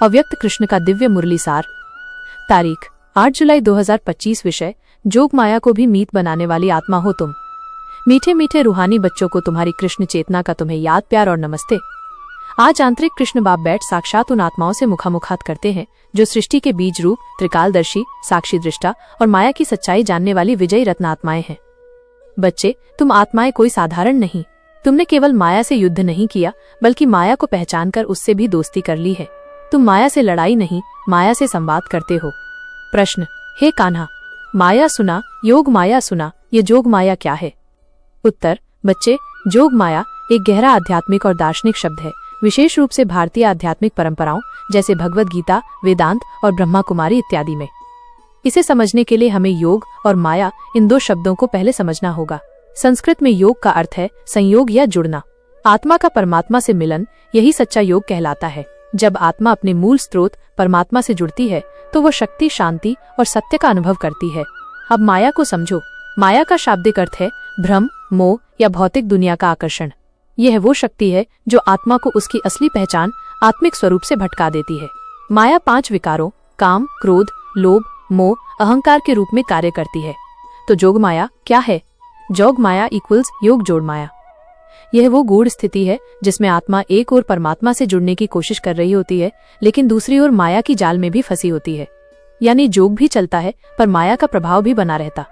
अव्यक्त कृष्ण का दिव्य मुरली सार। तारीख 8 जुलाई 2025। विषय जोग माया को भी मीत बनाने वाली आत्मा हो तुम। मीठे मीठे रूहानी बच्चों को तुम्हारी कृष्ण चेतना का तुम्हें याद प्यार और नमस्ते। आज आंतरिक कृष्ण बाप बैठ साक्षात उन आत्माओं से मुखामुखात करते हैं जो सृष्टि के बीज रूप, त्रिकालदर्शी, साक्षी दृष्टा और माया की सच्चाई जानने वाली विजयी रत्न आत्माएं हैं। बच्चे, तुम आत्माएं कोई साधारण नहीं। तुमने केवल माया से युद्ध नहीं किया, बल्कि माया को पहचान कर उससे भी दोस्ती कर ली है। तुम माया से लड़ाई नहीं, माया से संवाद करते हो। प्रश्न, हे कान्हा, माया सुना, योग माया सुना, ये जोग माया क्या है? उत्तर, बच्चे, जोग माया एक गहरा आध्यात्मिक और दार्शनिक शब्द है, विशेष रूप से भारतीय आध्यात्मिक परंपराओं जैसे भगवद गीता, वेदांत और ब्रह्मा कुमारी इत्यादि में। इसे समझने के लिए हमें योग और माया इन दो शब्दों को पहले समझना होगा। संस्कृत में योग का अर्थ है संयोग या जुड़ना। आत्मा का परमात्मा से मिलन, यही सच्चा योग कहलाता है। जब आत्मा अपने मूल स्रोत परमात्मा से जुड़ती है तो वो शक्ति, शांति और सत्य का अनुभव करती है। अब माया को समझो। माया का शाब्दिक अर्थ है भ्रम, मोह या भौतिक दुनिया का आकर्षण। यह वो शक्ति है जो आत्मा को उसकी असली पहचान, आत्मिक स्वरूप से भटका देती है। माया 5 विकारों काम, क्रोध, लोभ, मोह, अहंकार के रूप में कार्य करती है। तो जोग माया क्या है? जोग माया इक्वल्स योग जोड़ माया। यह वो गूढ़ स्थिति है जिसमें आत्मा एक ओर परमात्मा से जुड़ने की कोशिश कर रही होती है, लेकिन दूसरी ओर माया की जाल में भी फंसी होती है। यानी जोग भी चलता है पर माया का प्रभाव भी बना रहता।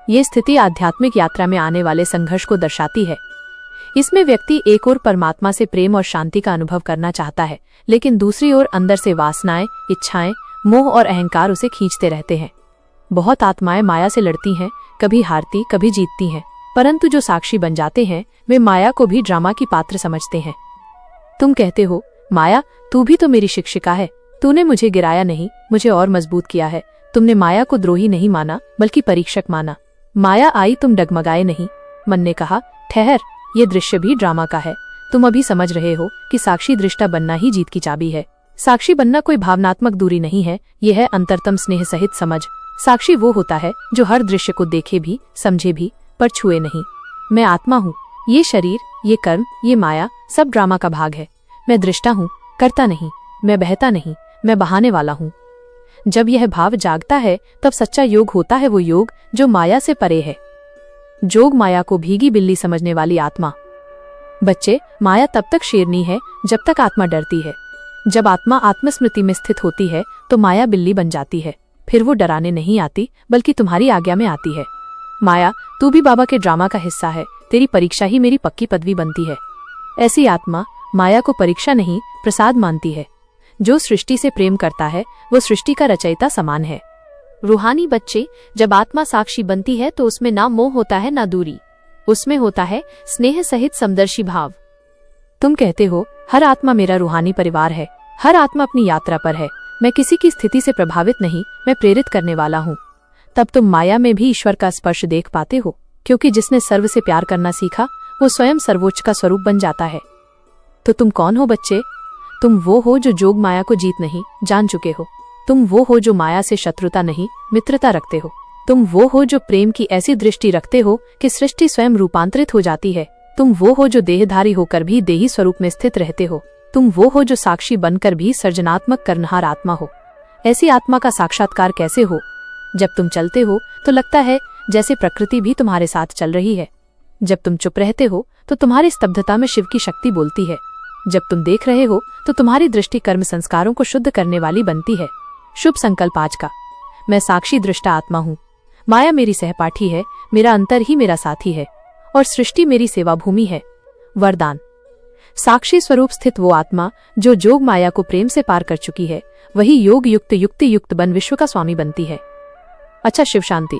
ये स्थिति आध्यात्मिक यात्रा में आने वाले संघर्ष को दर्शाती है। इसमें व्यक्ति एक ओर परमात्मा से प्रेम और शांति का अनुभव करना चाहता है, लेकिन दूसरी ओर अंदर से वासनाएं, इच्छाएं, मोह और अहंकार उसे खींचते रहते हैं। बहुत आत्माएं माया से लड़ती हैं, कभी हारती, कभी जीतती हैं, परंतु जो साक्षी बन जाते हैं वे माया को भी ड्रामा की पात्र समझते हैं। तुम कहते हो, माया तू भी तो मेरी शिक्षिका है, तूने मुझे गिराया नहीं, मुझे और मजबूत किया है। तुमने माया को द्रोही नहीं माना, बल्कि परीक्षक माना। माया आई, तुम डगमगाए नहीं। मन ने कहा, ठहर, ये दृश्य भी ड्रामा का है। तुम अभी समझ रहे हो कि साक्षी दृष्टा बनना ही जीत की चाबी है। साक्षी बनना कोई भावनात्मक दूरी नहीं है, यह है अंतरतम स्नेह सहित समझ। साक्षी वो होता है जो हर दृश्य को देखे भी, समझे भी, पर छुए नहीं। मैं आत्मा हूँ, ये शरीर, ये कर्म, ये माया सब ड्रामा का भाग है। मैं दृष्टा हूँ, करता नहीं। मैं बहता नहीं, मैं बहाने वाला हूँ। जब यह भाव जागता है तब सच्चा योग होता है, वो योग जो माया से परे है। जोग माया को भीगी बिल्ली समझने वाली आत्मा। बच्चे, माया तब तक शेरनी है जब तक आत्मा डरती है। जब आत्मा आत्मस्मृति में स्थित होती है तो माया बिल्ली बन जाती है। फिर वो डराने नहीं आती, बल्कि तुम्हारी आज्ञा में आती है। माया, तू भी बाबा के ड्रामा का हिस्सा है, तेरी परीक्षा ही मेरी पक्की पदवी बनती है। ऐसी आत्मा माया को परीक्षा नहीं, प्रसाद मानती है। जो सृष्टि से प्रेम करता है वो सृष्टि का रचयिता समान है। रूहानी बच्चे, जब आत्मा साक्षी बनती है तो उसमें ना मोह होता है ना दूरी, उसमें होता है स्नेह सहित समदर्शी भाव। तुम कहते हो, हर आत्मा मेरा रूहानी परिवार है, हर आत्मा अपनी यात्रा पर है, मैं किसी की स्थिति से प्रभावित नहीं, मैं प्रेरित करने वाला हूँ। तब तुम माया में भी ईश्वर का स्पर्श देख पाते हो, क्योंकि जिसने सर्व से प्यार करना सीखा वो स्वयं सर्वोच्च का स्वरूप बन जाता है। तो तुम कौन हो बच्चे? तुम वो हो जो जोग माया को जीत नहीं, जान चुके हो। तुम वो हो जो माया से शत्रुता नहीं, मित्रता रखते हो। तुम वो हो जो प्रेम की ऐसी दृष्टि रखते हो कि सृष्टि स्वयं रूपांतरित हो जाती है। तुम वो हो जो देहधारी होकर भी देही स्वरूप में स्थित रहते हो। तुम वो हो जो साक्षी बनकर भी सर्जनात्मक करनहार आत्मा हो। ऐसी आत्मा का साक्षात्कार कैसे हो? जब तुम चलते हो तो लगता है जैसे प्रकृति भी तुम्हारे साथ चल रही है। जब तुम चुप रहते हो तो तुम्हारी स्तब्धता में शिव की शक्ति बोलती है। जब तुम देख रहे हो तो तुम्हारी दृष्टि कर्म संस्कारों को शुद्ध करने वाली बनती है। शुभ संकल्प आज का। मैं साक्षी दृष्टा आत्मा हूँ। माया मेरी सहपाठी है, मेरा अंतर ही मेरा साथी है और सृष्टि मेरी सेवा भूमि है। वरदान, साक्षी स्वरूप स्थित वो आत्मा जो जोग माया को प्रेम से पार कर चुकी है, वही योग युक्त युक्ति युक्त बन विश्व का स्वामी बनती है। अच्छा, शिव शांति।